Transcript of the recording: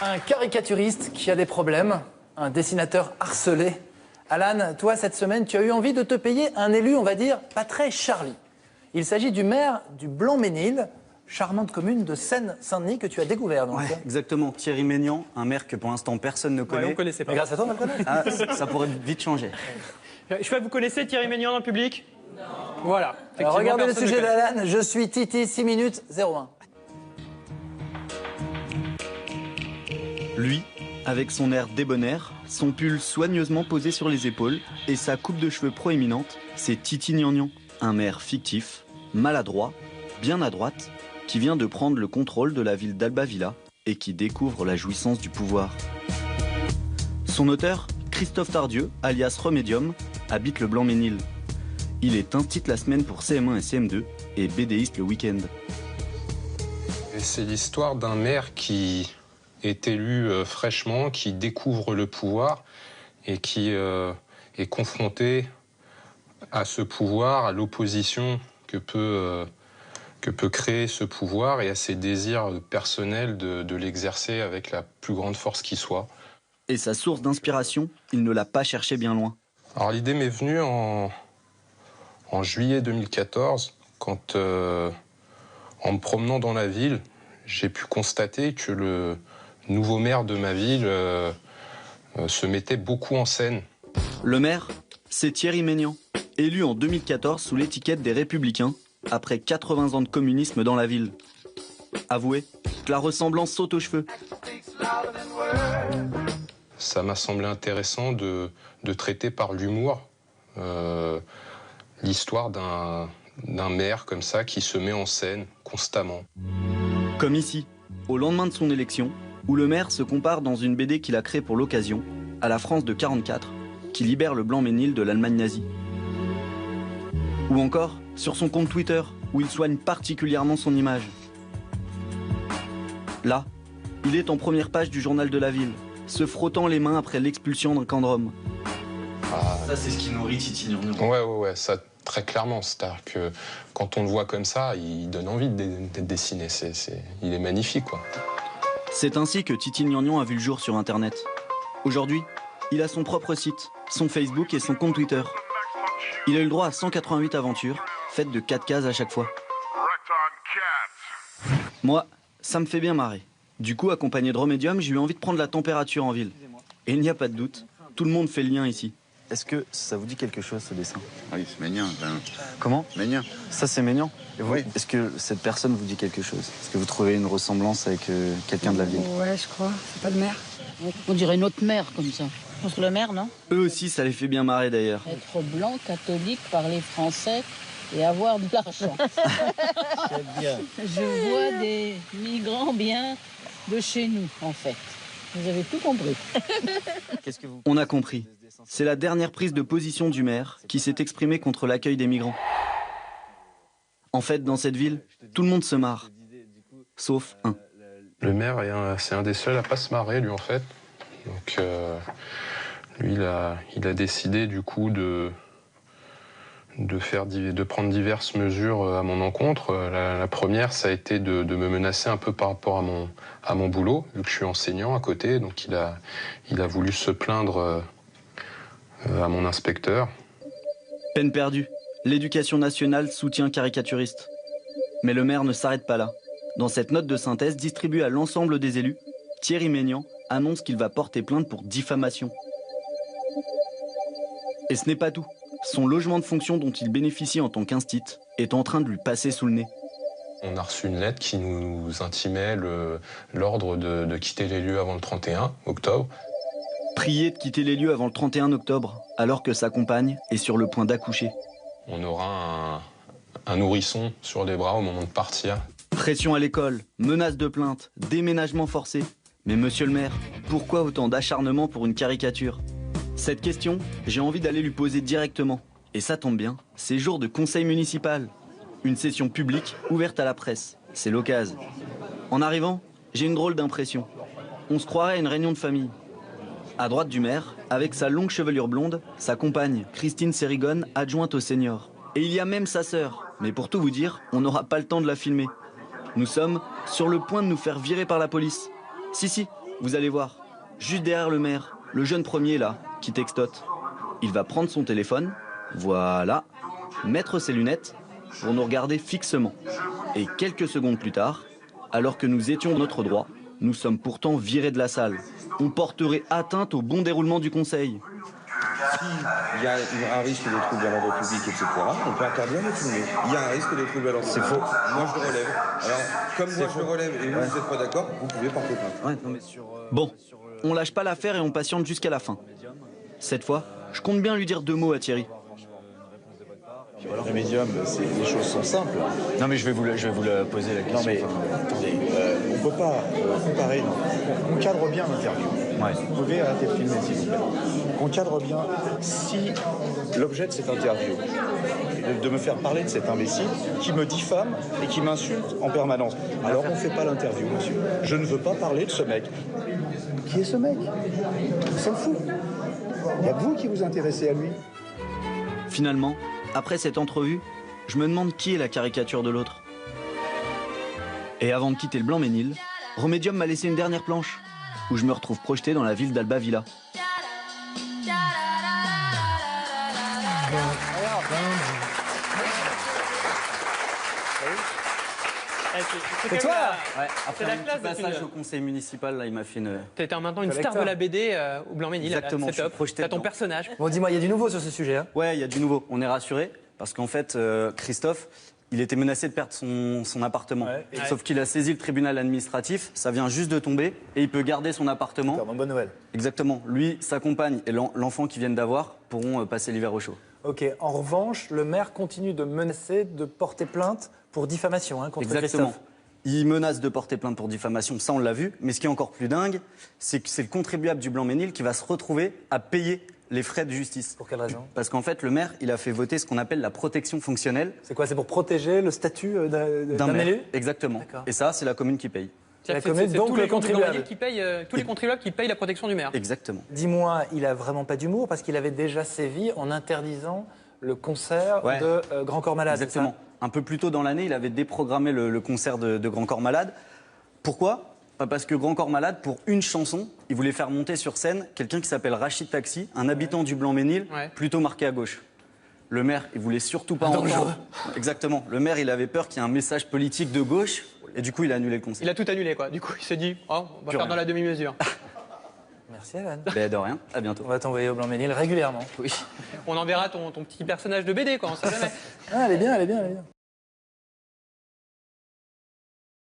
Un caricaturiste qui a des problèmes, un dessinateur harcelé. Alan, toi, cette semaine, tu as eu envie de te payer un élu, on va dire, pas très Charlie. Il s'agit du maire du Blanc-Ménil, charmante commune de Seine-Saint-Denis que tu as découvert. Donc. Ouais, exactement. Thierry Ménian, un maire que pour l'instant personne ne connaît. Ouais, on ne connaissait pas. Mais grâce à toi, on va le connaître. Ah, ça pourrait vite changer. Je sais pas, vous connaissez Thierry Ménian dans le public? Non. Voilà. Alors, regardez le Personne sujet ne connaît. d'Alan. Je suis Titi, 6 minutes 01. Lui, avec son air débonnaire, son pull soigneusement posé sur les épaules et sa coupe de cheveux proéminente, c'est Titi Gnangnan, un maire fictif, maladroit, bien à droite, qui vient de prendre le contrôle de la ville d'Albavilla et qui découvre la jouissance du pouvoir. Son auteur, Christophe Tardieu, alias Remedium, habite le Blanc-Ménil. Il est instit la semaine pour CM1 et CM2 et BDiste le week-end. Et c'est l'histoire d'un maire qui est élu fraîchement, qui découvre le pouvoir et qui est confronté à ce pouvoir, à l'opposition que peut créer ce pouvoir et à ses désirs personnels de l'exercer avec la plus grande force qui soit. Et sa source d'inspiration, il ne l'a pas cherché bien loin. Alors l'idée m'est venue en juillet 2014, quand en me promenant dans la ville, j'ai pu constater que le nouveau maire de ma ville se mettait beaucoup en scène. Le maire, c'est Thierry Ménian, élu en 2014 sous l'étiquette des Républicains, après 80 ans de communisme dans la ville. Avouez que la ressemblance saute aux cheveux. Ça m'a semblé intéressant de traiter par l'humour l'histoire d'un maire comme ça qui se met en scène constamment. Comme ici, au lendemain de son élection, où le maire se compare dans une BD qu'il a créée pour l'occasion à la France de 44, qui libère le Blanc-Ménil de l'Allemagne nazie. Ou encore sur son compte Twitter, où il soigne particulièrement son image. Là, il est en première page du journal de la ville, se frottant les mains après l'expulsion d'un camp de Rome. Ça, c'est ce qui nourrit Titi Gnangnan. Ouais, ça très clairement. C'est-à-dire que quand on le voit comme ça, il donne envie d'être dessiné. Il est magnifique, quoi. C'est ainsi que Titi Gnangnan a vu le jour sur Internet. Aujourd'hui, il a son propre site, son Facebook et son compte Twitter. Il a eu le droit à 188 aventures, faites de 4 cases à chaque fois. Moi, ça me fait bien marrer. Du coup, accompagné de Remedium, j'ai eu envie de prendre la température en ville. Et il n'y a pas de doute, tout le monde fait le lien ici. Est-ce que ça vous dit quelque chose, ce dessin? Oui, c'est Ménian. Comment? Ménian. Ça, c'est Ménian. Et vous, Oui. est-ce que cette personne vous dit quelque chose? Est-ce que vous trouvez une ressemblance avec quelqu'un de la ville? Ouais, je crois. C'est pas le maire. On dirait notre mère comme ça. Je pense que le maire, non? Eux aussi, ça les fait bien marrer d'ailleurs. Être blanc, catholique, parler français et avoir de l'argent. bien. Je vois des migrants bien de chez nous, en fait. Vous avez tout compris. On a compris. C'est la dernière prise de position du maire qui s'est exprimé contre l'accueil des migrants. En fait, dans cette ville, tout le monde se marre. Sauf un. Le maire, c'est un des seuls à pas se marrer, lui, en fait. Donc, lui, il a décidé, du coup, de prendre diverses mesures à mon encontre. La première, ça a été de me menacer un peu par rapport à mon boulot, vu que je suis enseignant à côté. Donc, il a voulu se plaindre à mon inspecteur. Peine perdue. L'éducation nationale soutient caricaturiste. Mais le maire ne s'arrête pas là. Dans cette note de synthèse distribuée à l'ensemble des élus, Thierry Ménian annonce qu'il va porter plainte pour diffamation. Et ce n'est pas tout. Son logement de fonction dont il bénéficie en tant qu'instit est en train de lui passer sous le nez. On a reçu une lettre qui nous intimait l'ordre de quitter les lieux avant le 31 octobre. Prié de quitter les lieux avant le 31 octobre, alors que sa compagne est sur le point d'accoucher. On aura un nourrisson sur les bras au moment de partir. Pression à l'école, menace de plainte, déménagement forcé. Mais monsieur le maire, pourquoi autant d'acharnement pour une caricature? Cette question, j'ai envie d'aller lui poser directement. Et ça tombe bien, c'est jour de conseil municipal. Une session publique ouverte à la presse. C'est l'occasion. En arrivant, j'ai une drôle d'impression. On se croirait à une réunion de famille. À droite du maire, avec sa longue chevelure blonde, sa compagne, Christine Sérigone, adjointe au senior. Et il y a même sa sœur. Mais pour tout vous dire, on n'aura pas le temps de la filmer. Nous sommes sur le point de nous faire virer par la police. Si, Vous allez voir, juste derrière le maire, le jeune premier là, qui textote. Il va prendre son téléphone, voilà, mettre ses lunettes pour nous regarder fixement. Et quelques secondes plus tard, alors que nous étions dans notre droit, nous sommes pourtant virés de la salle. On porterait atteinte au bon déroulement du conseil. S'il y a un risque de trouble à l'ordre public, etc., on peut interdire de filmer. Il y a un risque de trouble à l'ordre public. C'est faux. Moi, je le relève. Alors, comme moi, je le relève et vous n'êtes pas d'accord, vous pouvez porter plainte. Bon, on lâche pas l'affaire et on patiente jusqu'à la fin. Cette fois, je compte bien lui dire 2 mots à Thierry. Le médium, les choses sont simples. Non mais je vais vous la poser la question. Non mais attendez, on ne peut pas comparer. Non. On cadre bien l'interview. Ouais. Vous pouvez arrêter de filmer s'il vous plaît. On cadre bien. Si l'objet de cette interview est de me faire parler de cet imbécile qui me diffame et qui m'insulte en permanence, alors on ne fait pas l'interview, monsieur. Je ne veux pas parler de ce mec. Qui est ce mec? On s'en fout. Il n'y a que vous qui vous intéressez à lui. Finalement, après cette entrevue, je me demande qui est la caricature de l'autre. Et avant de quitter le Blanc-Ménil, Remedium m'a laissé une dernière planche, où je me retrouve projeté dans la ville d'Alba Villa. C'est toi Ouais, après la un classe petit passage au conseil municipal, là, il m'a fait une... T'es maintenant une Collecteur. star de la BD au Blanc-Ménil. Exactement, C'est je suis top. projeté T'as ton dedans. personnage. Bon, dis-moi, il y a du nouveau sur ce sujet. Hein. Ouais, il y a du nouveau, on est rassuré, parce qu'en fait, Christophe, il était menacé de perdre son appartement. Ouais. Sauf qu'il a saisi le tribunal administratif, ça vient juste de tomber, et il peut garder son appartement. D'accord, bonne nouvelle. Exactement, lui, sa compagne et l'enfant qu'ils viennent d'avoir pourront passer l'hiver au chaud. Ok, en revanche, le maire continue de menacer de porter plainte pour diffamation contre Exactement. Christophe. Il menace de porter plainte pour diffamation, ça on l'a vu. Mais ce qui est encore plus dingue, c'est que c'est le contribuable du Blanc-Ménil qui va se retrouver à payer les frais de justice. Pour quelle raison? Parce qu'en fait, le maire, il a fait voter ce qu'on appelle la protection fonctionnelle C'est quoi? C'est pour protéger le statut d'un maire. élu? Exactement. D'accord. Et ça, c'est la commune qui paye. C'est-à-dire La que commune, c'est donc tous le les contribuable. Blanc-Ménil qui payent, tous les contribuables qui payent la protection du maire. Exactement. Dis-moi, il a vraiment pas d'humour parce qu'il avait déjà sévi en interdisant le concert Ouais. de Grand Corps Malade. c'est ça? Exactement. Un peu plus tôt dans l'année, il avait déprogrammé le concert de Grand Corps Malade. Pourquoi? Parce que Grand Corps Malade, pour une chanson, il voulait faire monter sur scène quelqu'un qui s'appelle Rachid Taxi, un habitant du Blanc-Ménil, Ouais. plutôt marqué à gauche. Le maire, il voulait surtout pas entendre. Exactement. Le maire, il avait peur qu'il y ait un message politique de gauche, et du coup, il a annulé le concert. Il a tout annulé, quoi. Du coup, il s'est dit, oh, on va Plus faire rien. dans la demi-mesure. Merci Alan. Ben, de rien. À bientôt. On va t'envoyer au Blanc-Ménil régulièrement. Oui. On enverra ton petit personnage de BD, quoi. On sait jamais. Ah, elle est bien, elle est bien, elle est bien.